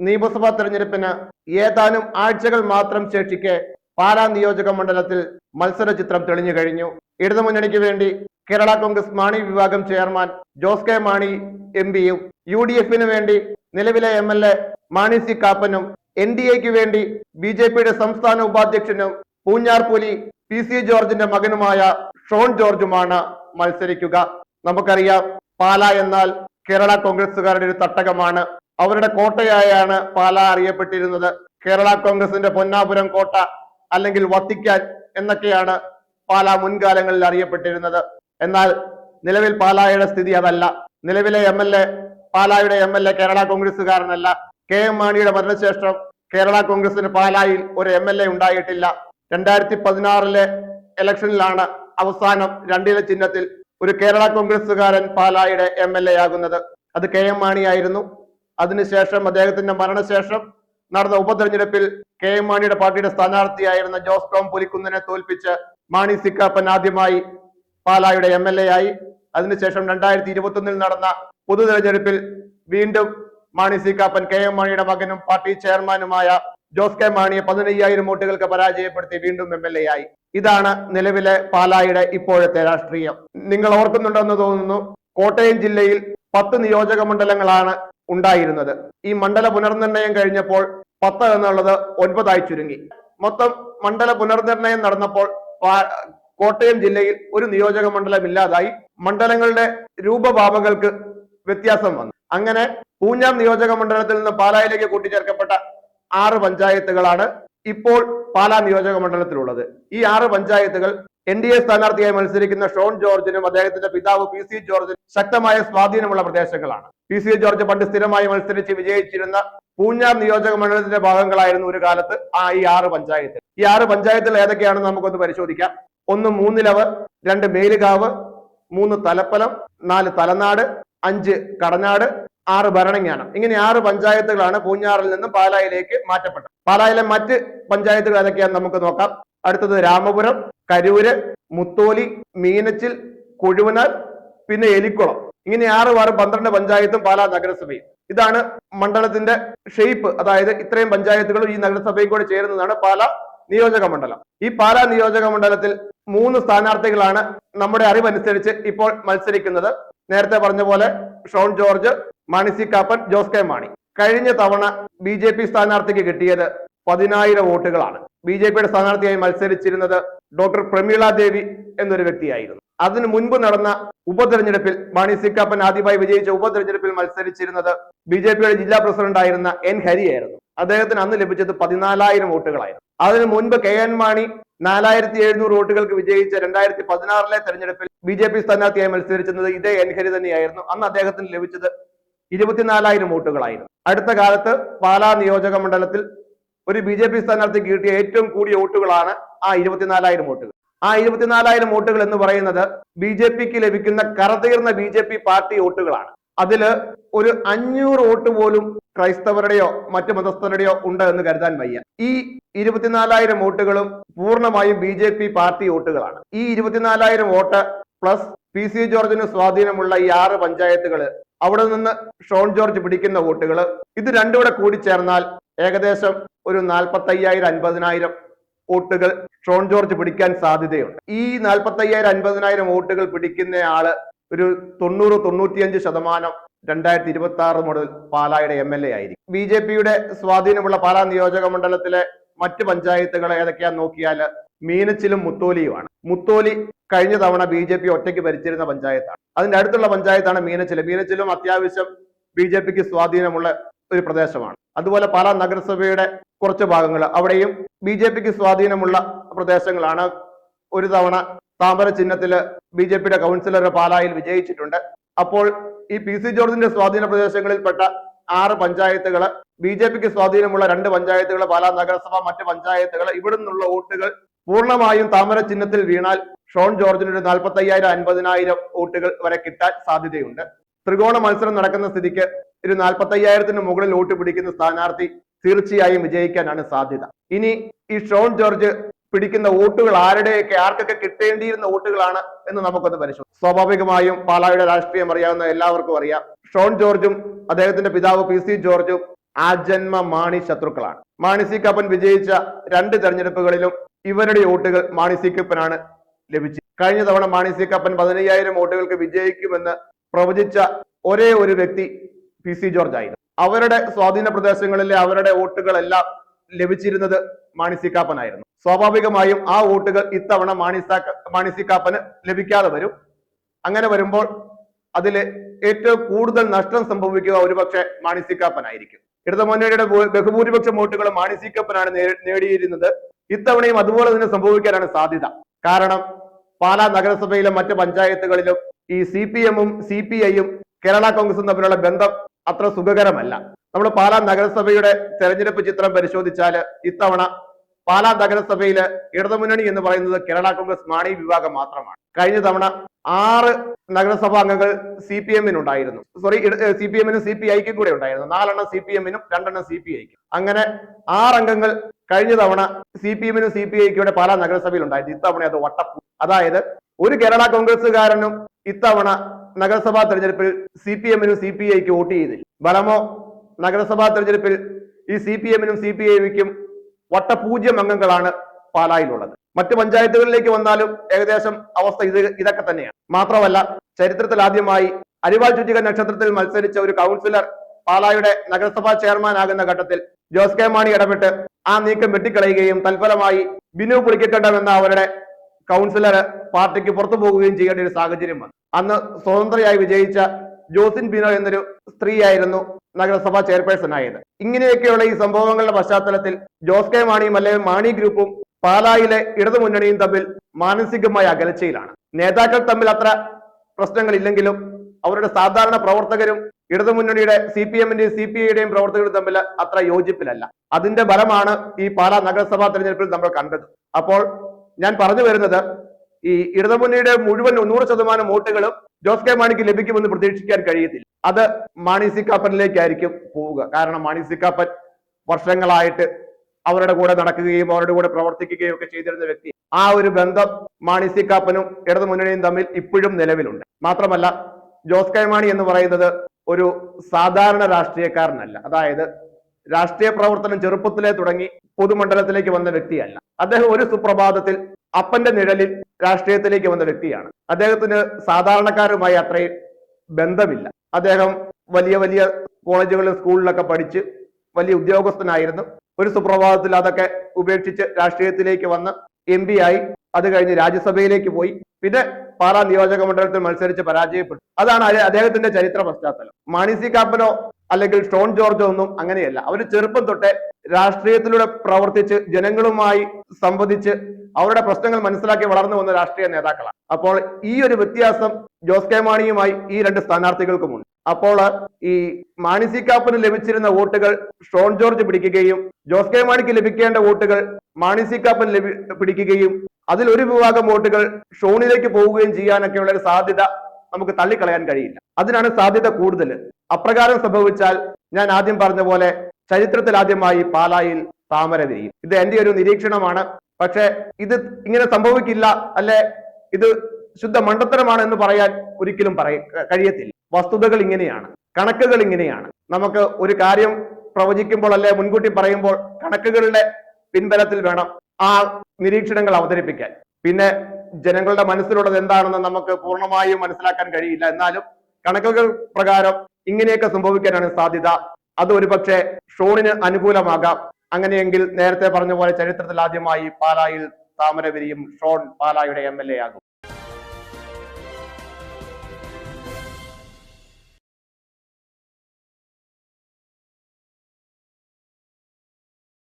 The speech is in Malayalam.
നിയമസഭാ തെരഞ്ഞെടുപ്പിന് ഏതാനും ആഴ്ചകൾ മാത്രം ശേഷിക്കെ പാലാ നിയോജക മണ്ഡലത്തിൽ മത്സര ചിത്രം തെളിഞ്ഞു കഴിഞ്ഞു. ഇടതുമുന്നണിക്ക് വേണ്ടി കേരള കോൺഗ്രസ് മാണി വിഭാഗം ചെയർമാൻ ജോസ് കെ മാണി എംപിയും, UDFിന് വേണ്ടി നിലവിലെ MLA മാണി സി കാപ്പനും, NDAക്ക് വേണ്ടി BJPയുടെ സംസ്ഥാന ഉപാധ്യക്ഷനും പൂഞ്ഞാർ പുലി PC ജോർജിന്റെ മകനുമായ ഷോൺ ജോർജുമാണ് മത്സരിക്കുക. നമുക്കറിയാം, പാലാ എന്നാൽ കേരള കോൺഗ്രസുകാരുടെ ഒരു തട്ടകമാണ്. അവരുടെ കോട്ടയായാണ് പാലാ അറിയപ്പെട്ടിരുന്നത്. കേരള കോൺഗ്രസിന്റെ പൊന്നാപുരം കോട്ട അല്ലെങ്കിൽ വത്തിക്കാൻ എന്നൊക്കെയാണ് പാലാ മുൻകാലങ്ങളിൽ അറിയപ്പെട്ടിരുന്നത്. എന്നാൽ നിലവിൽ പാലായുടെ സ്ഥിതി അതല്ല. നിലവിലെ പാലായുടെ MLA കേരള കോൺഗ്രസുകാരനല്ല. KM മാണിയുടെ മരണശേഷം കേരള കോൺഗ്രസിന് പാലായിൽ ഒരു MLA ഉണ്ടായിട്ടില്ല. 2016 ഇലക്ഷനിലാണ് അവസാനം 2 ചിഹ്നത്തിൽ ഒരു കേരള കോൺഗ്രസുകാരൻ പാലായുടെ MLA ആകുന്നത്. അത് KM മാണി ആയിരുന്നു. അതിനുശേഷം അദ്ദേഹത്തിന്റെ മരണശേഷം നടന്ന ഉപതെരഞ്ഞെടുപ്പിൽ KM മാണിയുടെ പാർട്ടിയുടെ സ്ഥാനാർത്ഥിയായിരുന്ന ജോസ് ടോം പുലിക്കുന്നിനെ തോൽപ്പിച്ച് മാണി സി കാപ്പൻ ആദ്യമായി പാലായുടെ MLA ആയി. അതിനുശേഷം 2021 നടന്ന പൊതു തെരഞ്ഞെടുപ്പിൽ വീണ്ടും മാണി സി കാപ്പൻ KM മാണിയുടെ മകനും പാർട്ടി ചെയർമാനുമായ ജോസ് കെ മാണിയെ 15,000 വോട്ടുകൾക്ക് പരാജയപ്പെടുത്തി വീണ്ടും MLA ആയി. ഇതാണ് നിലവിലെ പാലായുടെ ഇപ്പോഴത്തെ രാഷ്ട്രീയം. നിങ്ങൾ ഓർക്കുന്നുണ്ടെന്ന് തോന്നുന്നു, കോട്ടയം ജില്ലയിൽ 10 നിയോജക മണ്ഡലങ്ങളാണ് ഉണ്ടായിരുന്നത്. ഈ മണ്ഡല പുനർനിർണയം കഴിഞ്ഞപ്പോൾ 10 എന്നുള്ളത് 9 ചുരുങ്ങി. മൊത്തം മണ്ഡല പുനർനിർണയം നടന്നപ്പോൾ കോട്ടയം ജില്ലയിൽ ഒരു നിയോജക മണ്ഡലം ഇല്ലാതായി. മണ്ഡലങ്ങളുടെ രൂപഭാവങ്ങൾക്ക് വ്യത്യാസം വന്നു. അങ്ങനെ പൂഞ്ഞാർ നിയോജക മണ്ഡലത്തിൽ നിന്ന് പാലായിലേക്ക് കൂട്ടിച്ചേർക്കപ്പെട്ട 6 പഞ്ചായത്തുകളാണ് ഇപ്പോൾ പാലാ നിയോജക മണ്ഡലത്തിലുള്ളത്. ഈ 6 പഞ്ചായത്തുകൾ NDA സ്ഥാനാർത്ഥിയായി മത്സരിക്കുന്ന ഷോൺ ജോർജിനും അദ്ദേഹത്തിന്റെ പിതാവ് PC ജോർജിനും ശക്തമായ സ്വാധീനമുള്ള പ്രദേശങ്ങളാണ്. PC ജോർജ് പണ്ട് സ്ഥിരമായി മത്സരിച്ച് വിജയിച്ചിരുന്ന പൂഞ്ഞാർ നിയോജക മണ്ഡലത്തിന്റെ ഭാഗങ്ങളായിരുന്നു ഒരു കാലത്ത് ഈ 6 പഞ്ചായത്ത്. ഈ 6 പഞ്ചായത്തുകൾ ഏതൊക്കെയാണെന്ന് നമുക്കൊന്ന് പരിശോധിക്കാം. 1 മൂന്നിലവ്, 2 മേലുകാവ്, 3 തലപ്പലം, 4 തലനാട്, 5 കടനാട്, 6 ഭരണങ്ങാനം. ഇങ്ങനെ 6 പഞ്ചായത്തുകളാണ് പൂഞ്ഞാറിൽ നിന്ന് പാലായിലേക്ക് മാറ്റപ്പെട്ടത്. പാലായിലെ മറ്റ് പഞ്ചായത്തുകൾ ഏതൊക്കെയാണെന്ന് നമുക്ക് നോക്കാം. അടുത്തത് രാമപുരം, കരൂര്, മുത്തോലി, മീനച്ചിൽ, കുഴുവനാൽ, പിന്നെ എലിക്കുളം. ഇങ്ങനെ 6, 12 പഞ്ചായത്തും പാലാ നഗരസഭയും. ഇതാണ് മണ്ഡലത്തിന്റെ ഷേപ്പ്. അതായത് ഇത്രയും പഞ്ചായത്തുകളും ഈ നഗരസഭയും കൂടെ ചേരുന്നതാണ് പാലാ നിയോജക മണ്ഡലം. ഈ പാലാ നിയോജക മണ്ഡലത്തിൽ 3 സ്ഥാനാർത്ഥികളാണ് നമ്മുടെ അറിവനുസരിച്ച് ഇപ്പോൾ മത്സരിക്കുന്നത്. നേരത്തെ പറഞ്ഞ പോലെ ഷോൺ ജോർജ്, മാണി സി കാപ്പൻ, ജോസ് കെ മാണി. കഴിഞ്ഞ തവണ BJP സ്ഥാനാർത്ഥിക്ക് കിട്ടിയത് 10,000 വോട്ടുകളാണ്. BJPയുടെ സ്ഥാനാർത്ഥിയായി മത്സരിച്ചിരുന്നത് ഡോക്ടർ പ്രമീള ദേവി എന്നൊരു വ്യക്തിയായിരുന്നു. അതിനു മുൻപ് നടന്ന ഉപതെരഞ്ഞെടുപ്പിൽ മാണി സി കാപ്പൻ ആദ്യമായി വിജയിച്ച ഉപതെരഞ്ഞെടുപ്പിൽ മത്സരിച്ചിരുന്നത് BJPയുടെ ജില്ലാ പ്രസിഡന്റ് ആയിരുന്ന N ഹരിയായിരുന്നു. അദ്ദേഹത്തിന് അന്ന് ലഭിച്ചത് 14,000 വോട്ടുകളായിരുന്നു. അതിനു മുൻപ് KN മാണി 4,700 വോട്ടുകൾക്ക് വിജയിച്ച 2016 തെരഞ്ഞെടുപ്പിൽ BJP സ്ഥാനാർത്ഥിയായി മത്സരിച്ചത് ഇതേ N ഹരി തന്നെയായിരുന്നു. അന്ന് അദ്ദേഹത്തിന് ലഭിച്ചത് 24,000 വോട്ടുകളായിരുന്നു. അടുത്ത കാലത്ത് പാലാ നിയോജക മണ്ഡലത്തിൽ ഒരു BJP സ്ഥാനാർത്ഥിക്ക് കിട്ടിയ ഏറ്റവും കൂടിയ വോട്ടുകളാണ് ആ 24,000 വോട്ടുകൾ. ആ 24,000 വോട്ടുകൾ എന്ന് പറയുന്നത് BJPക്ക് ലഭിക്കുന്ന കറതീർന്ന BJP പാർട്ടി വോട്ടുകളാണ്. അതില് ഒരു 500 വോട്ട് പോലും ക്രൈസ്തവരുടെയോ മറ്റു മതസ്ഥരുടെയോ ഉണ്ട് എന്ന് കരുതാൻ വയ്യ. ഈ 24,000 വോട്ടുകളും പൂർണ്ണമായും BJP പാർട്ടി വോട്ടുകളാണ്. ഈ 24,000 വോട്ട് പ്ലസ് PC ജോർജിന് സ്വാധീനമുള്ള ഈ 6 പഞ്ചായത്തുകള്, അവിടെ നിന്ന് ഷോൺ ജോർജ് പിടിക്കുന്ന വോട്ടുകൾ, ഇത് രണ്ടും കൂടെ കൂടിച്ചേർന്നാൽ ഏകദേശം ഒരു 45,000 50,000 വോട്ടുകൾ ഷോൺ ജോർജ് പിടിക്കാൻ സാധ്യതയുണ്ട്. ഈ 45,000 50,000 വോട്ടുകൾ പിടിക്കുന്ന ആള് ഒരു 90-95% 2026 മുതൽ പാലായുടെ MLA ആയിരിക്കും. BJPയുടെ സ്വാധീനമുള്ള പാലാ നിയോജക മണ്ഡലത്തിലെ മറ്റ് പഞ്ചായത്തുകൾ ഏതൊക്കെയാന്ന് നോക്കിയാൽ മീനച്ചിലും മുത്തോലിയുമാണ്. മുത്തോലി കഴിഞ്ഞ തവണ BJP ഒറ്റയ്ക്ക് ഭരിച്ചിരുന്ന പഞ്ചായത്താണ്. അതിന്റെ അടുത്തുള്ള പഞ്ചായത്താണ് മീനച്ചിൽ. മീനച്ചിലും അത്യാവശ്യം BJPക്ക് സ്വാധീനമുള്ള ഒരു പ്രദേശമാണ്. അതുപോലെ പാലാ നഗരസഭയുടെ കുറച്ച് ഭാഗങ്ങൾ അവിടെയും BJPക്ക് സ്വാധീനമുള്ള പ്രദേശങ്ങളാണ്. ഒരു തവണ താമര ചിഹ്നത്തില് BJPയുടെ കൗൺസിലർ പാലായിൽ വിജയിച്ചിട്ടുണ്ട്. അപ്പോൾ ഈ PC ജോർജിന്റെ സ്വാധീന പ്രദേശങ്ങളിൽപ്പെട്ട 6 പഞ്ചായത്തുകൾ, BJPക്ക് സ്വാധീനമുള്ള 2 പഞ്ചായത്തുകൾ, പാലാ നഗരസഭ, മറ്റ് പഞ്ചായത്തുകൾ, ഇവിടെ നിന്നുള്ള വോട്ടുകൾ പൂർണ്ണമായും താമര ചിഹ്നത്തിൽ വീണാൽ ഷോൺ ജോർജിന് ഒരു 45,000 50,000 വോട്ടുകൾ വരെ കിട്ടാൻ സാധ്യതയുണ്ട്. ത്രികോണ മത്സരം നടക്കുന്ന സ്ഥിതിക്ക് ഒരു 45,000-ന് മുകളിൽ വോട്ട് പിടിക്കുന്ന സ്ഥാനാർത്ഥി തീർച്ചയായും വിജയിക്കാനാണ് സാധ്യത. ഇനി ഈ ഷോൺ ജോർജ് പിടിക്കുന്ന വോട്ടുകൾ ആർക്കൊക്കെ കിട്ടേണ്ടിയിരുന്ന വോട്ടുകളാണ് എന്ന് നമുക്കൊന്ന് പരിശോധിക്കാം. സ്വാഭാവികമായും പാലായുടെ രാഷ്ട്രീയം അറിയാവുന്ന എല്ലാവർക്കും അറിയാം, ഷോൺ ജോർജും അദ്ദേഹത്തിന്റെ പിതാവ് PC ജോർജും ആജന്മ മാണി ശത്രുക്കളാണ്. മാണി സി കാപ്പൻ വിജയിച്ച 2 തെരഞ്ഞെടുപ്പുകളിലും ഇവരുടെ വോട്ടുകൾ മാണി സി കാപ്പനാണ് ലഭിച്ചത്. കഴിഞ്ഞ തവണ മാണി സി കാപ്പൻ 15,000 വോട്ടുകൾക്ക് വിജയിക്കുമെന്ന് പ്രവചിച്ച ഒരേ ഒരു വ്യക്തി PC ജോർജ് ആയിരുന്നു. അവരുടെ സ്വാധീന പ്രദേശങ്ങളിലെ അവരുടെ വോട്ടുകളെല്ലാം ലഭിച്ചിരുന്നത് മാണി സി കാപ്പനായിരുന്നു. സ്വാഭാവികമായും ആ വോട്ടുകൾ ഇത്തവണ മാണി സി കാപ്പന് ലഭിക്കാതെ വരും. അങ്ങനെ വരുമ്പോൾ അതിൽ ഏറ്റവും കൂടുതൽ നഷ്ടം സംഭവിക്കുക ഒരുപക്ഷെ മാണി സി കാപ്പനായിരിക്കും. ഇടതുമുന്നണിയുടെ ബഹുഭൂരിപക്ഷം വോട്ടുകൾ മാണി സി കാപ്പനാണ് നേടിയിരുന്നത്. ഇത്തവണയും അതുപോലെ തന്നെ സംഭവിക്കാനാണ് സാധ്യത. കാരണം പാലാ നഗരസഭയിലെ മറ്റ് പഞ്ചായത്തുകളിലും ഈ CPM-ഉം CPI-യും കേരള കോൺഗ്രസും തമ്മിലുള്ള ബന്ധം അത്ര സുഖകരമല്ല. നമ്മൾ പാലാ നഗരസഭയുടെ തെരഞ്ഞെടുപ്പ് ചിത്രം പരിശോധിച്ചാൽ ഇത്തവണ പാലാ നഗരസഭയില് ഇടതുമുന്നണി എന്ന് പറയുന്നത് കേരള കോൺഗ്രസ് മാണി വിഭാഗം മാത്രമാണ്. കഴിഞ്ഞ തവണ 6 നഗരസഭാ അംഗങ്ങൾ CPM-നുണ്ടായിരുന്നു. CPM-നും CPI-ക്കും കൂടെ ഉണ്ടായിരുന്നു. 4 CPM-നും 2 CPI-ക്കും. അങ്ങനെ 6 അംഗങ്ങൾ കഴിഞ്ഞ തവണ CPM-നും CPI-ക്കും പാലാ നഗരസഭയിൽ ഉണ്ടായിരുന്നു. ഇത്തവണ അത് വട്ടപ്പൂ. അതായത് ഒരു കേരള കോൺഗ്രസുകാരനും ഇത്തവണ നഗരസഭാ തെരഞ്ഞെടുപ്പിൽ CPM-നും CPI-ക്കും വോട്ട് ചെയ്തില്ല. ബലമോ നഗരസഭാ തെരഞ്ഞെടുപ്പിൽ ഈ CPM-നും CPI-ക്കും വട്ടപൂജ്യം അംഗങ്ങളാണ് പാലായിലുള്ളത്. മറ്റ് പഞ്ചായത്തുകളിലേക്ക് വന്നാലും ഏകദേശം അവസ്ഥ ഇതൊക്കെ തന്നെയാണ്. മാത്രമല്ല ചരിത്രത്തിൽ ആദ്യമായി അരിവാൾ ചുറ്റിക നക്ഷത്രത്തിൽ മത്സരിച്ച ഒരു കൗൺസിലർ പാലായുടെ നഗരസഭാ ചെയർമാൻ ആകുന്ന ഘട്ടത്തിൽ ജോസ് കെ മാണി ഇടപെട്ട് ആ നീക്കം വെട്ടിക്കളയുകയും തൽഫലമായി ബിനു പുളിക്കക്കണ്ടം എന്ന അവരുടെ കൗൺസിലർ പാർട്ടിക്ക് പുറത്തു പോകുകയും ചെയ്യേണ്ട ഒരു സാഹചര്യം വന്നു. അന്ന് സ്വതന്ത്രയായി വിജയിച്ച ജോസിൻ ബിനോ എന്നൊരു സ്ത്രീയായിരുന്നു നഗരസഭാ ചെയർപേഴ്സൺ ആയത്. ഇങ്ങനെയൊക്കെയുള്ള ഈ സംഭവങ്ങളുടെ പശ്ചാത്തലത്തിൽ ജോസ് കെ മാണിയും അല്ലെങ്കിൽ മാണി ഗ്രൂപ്പും പാലായിലെ ഇടതുമുന്നണിയും തമ്മിൽ മാനസികമായ അകൽച്ചയിലാണ്. നേതാക്കൾ തമ്മിൽ അത്ര പ്രശ്നങ്ങളില്ലെങ്കിലും അവരുടെ സാധാരണ പ്രവർത്തകരും ഇടതുമുന്നണിയുടെ CPM-ന്റെയും CPI-യുടെയും പ്രവർത്തകരും തമ്മിൽ അത്ര യോജിപ്പിലല്ല. അതിന്റെ ഫലമാണ് ഈ പാലാ നഗരസഭാ തെരഞ്ഞെടുപ്പിൽ നമ്മൾ കണ്ടത്. അപ്പോൾ ഞാൻ പറഞ്ഞു വരുന്നത് ഈ ഇടതുമുന്നണിയുടെ മുഴുവൻ 100% വോട്ടുകളും ജോസ് കെ മാണിക്ക് ലഭിക്കുമെന്ന് പ്രതീക്ഷിക്കാൻ കഴിയത്തില്ല. അത് മാണി സി കാപ്പനിലേക്കായിരിക്കും പോവുക. കാരണം മാണി സി കാപ്പൻ വർഷങ്ങളായിട്ട് അവരുടെ കൂടെ നടക്കുകയും അവരുടെ കൂടെ പ്രവർത്തിക്കുകയും ഒക്കെ ചെയ്തിരുന്ന വ്യക്തി. ആ ഒരു ബന്ധം മാണി സി കാപ്പനും ഇടതുമുന്നണിയും തമ്മിൽ ഇപ്പോഴും നിലവിലുണ്ട്. മാത്രമല്ല ജോസ് കെ മാണി എന്ന് പറയുന്നത് ഒരു സാധാരണ രാഷ്ട്രീയക്കാരനല്ല. അതായത് രാഷ്ട്രീയ പ്രവർത്തനം ചെറുപ്പത്തിലേ തുടങ്ങി പൊതുമണ്ഡലത്തിലേക്ക് വന്ന വ്യക്തിയല്ല. അദ്ദേഹം ഒരു സുപ്രഭാതത്തിൽ അപ്പന്റെ നിഴലിൽ രാഷ്ട്രീയത്തിലേക്ക് വന്ന വ്യക്തിയാണ്. അദ്ദേഹത്തിന് സാധാരണക്കാരുമായി അത്രയും ബന്ധമില്ല. അദ്ദേഹം വലിയ വലിയ കോളേജുകളിലും സ്കൂളിലൊക്കെ പഠിച്ച് വലിയ ഉദ്യോഗസ്ഥനായിരുന്നു. ഒരു സുപ്രഭാതത്തിൽ അതൊക്കെ ഉപേക്ഷിച്ച് രാഷ്ട്രീയത്തിലേക്ക് വന്ന് MP ആയി. അത് കഴിഞ്ഞ് രാജ്യസഭയിലേക്ക് പോയി. പിന്നെ പാലാ നിയോജക മണ്ഡലത്തിൽ മത്സരിച്ച് പരാജയപ്പെട്ടു. അതാണ് അദ്ദേഹത്തിന്റെ ചരിത്ര പശ്ചാത്തലം. മാണി സി കാപ്പനോ അല്ലെങ്കിൽ സ്റ്റോൺ ജോർജോ ഒന്നും അങ്ങനെയല്ല. അവർ ചെറുപ്പം തൊട്ടേ രാഷ്ട്രീയത്തിലൂടെ പ്രവർത്തിച്ച് ജനങ്ങളുമായി സംവദിച്ച് അവരുടെ പ്രശ്നങ്ങൾ മനസ്സിലാക്കി വളർന്നു വന്ന രാഷ്ട്രീയ നേതാക്കളാണ്. അപ്പോൾ ഈ ഒരു വ്യത്യാസം ജോസ് കെ മാണിയുമായി ഈ 2 സ്ഥാനാർത്ഥികൾക്കുമുണ്ട്. അപ്പോൾ ഈ മാണി സി കാപ്പന് ലഭിച്ചിരുന്ന വോട്ടുകൾ സ്റ്റോൺ ജോർജ് പിടിക്കുകയും ജോസ് കെ മാണിക്ക് ലഭിക്കേണ്ട വോട്ടുകൾ മാണി സി കാപ്പൻ പിടിക്കുകയും അതിൽ ഒരു വിഭാഗം വോട്ടുകൾ ഷോണിലേക്ക് പോവുകയും ചെയ്യാനൊക്കെയുള്ള ഒരു സാധ്യത നമുക്ക് തള്ളിക്കളയാൻ കഴിയില്ല. അതിനാണ് സാധ്യത കൂടുതൽ. അപ്രകാരം സംഭവിച്ചാൽ ഞാൻ ആദ്യം പറഞ്ഞ പോലെ ചരിത്രത്തിൽ ആദ്യമായി പാലായിൽ താമര വിരിയും. ഇത് എന്റെ ഒരു നിരീക്ഷണമാണ്. പക്ഷെ ഇത് ഇങ്ങനെ സംഭവിക്കില്ല, അല്ലെ ഇത് ശുദ്ധ മണ്ടത്തരമാണ് എന്ന് പറയാൻ ഒരിക്കലും കഴിയത്തില്ല. വസ്തുതകൾ ഇങ്ങനെയാണ്, കണക്കുകൾ ഇങ്ങനെയാണ്. നമുക്ക് ഒരു കാര്യം പ്രവചിക്കുമ്പോൾ അല്ലെ മുൻകൂട്ടി പറയുമ്പോൾ കണക്കുകളുടെ പിൻബലത്തിൽ വേണം ആ നിരീക്ഷണങ്ങൾ അവതരിപ്പിക്കാൻ. പിന്നെ ജനങ്ങളുടെ മനസ്സിലുള്ളത് എന്താണെന്ന് നമുക്ക് പൂർണ്ണമായും മനസ്സിലാക്കാൻ കഴിയില്ല. എന്നാലും കണക്കുകൾ പ്രകാരം ഇങ്ങനെയൊക്കെ സംഭവിക്കാനാണ് സാധ്യത. അത് ഒരുപക്ഷെ ഷോണിന് അനുകൂലമാകാം. അങ്ങനെയെങ്കിൽ നേരത്തെ പറഞ്ഞ പോലെ ചരിത്രത്തിൽ ആദ്യമായി പാലായിൽ താമര വിരിയും. ഷോൺ പാലായുടെ MLA ആകും.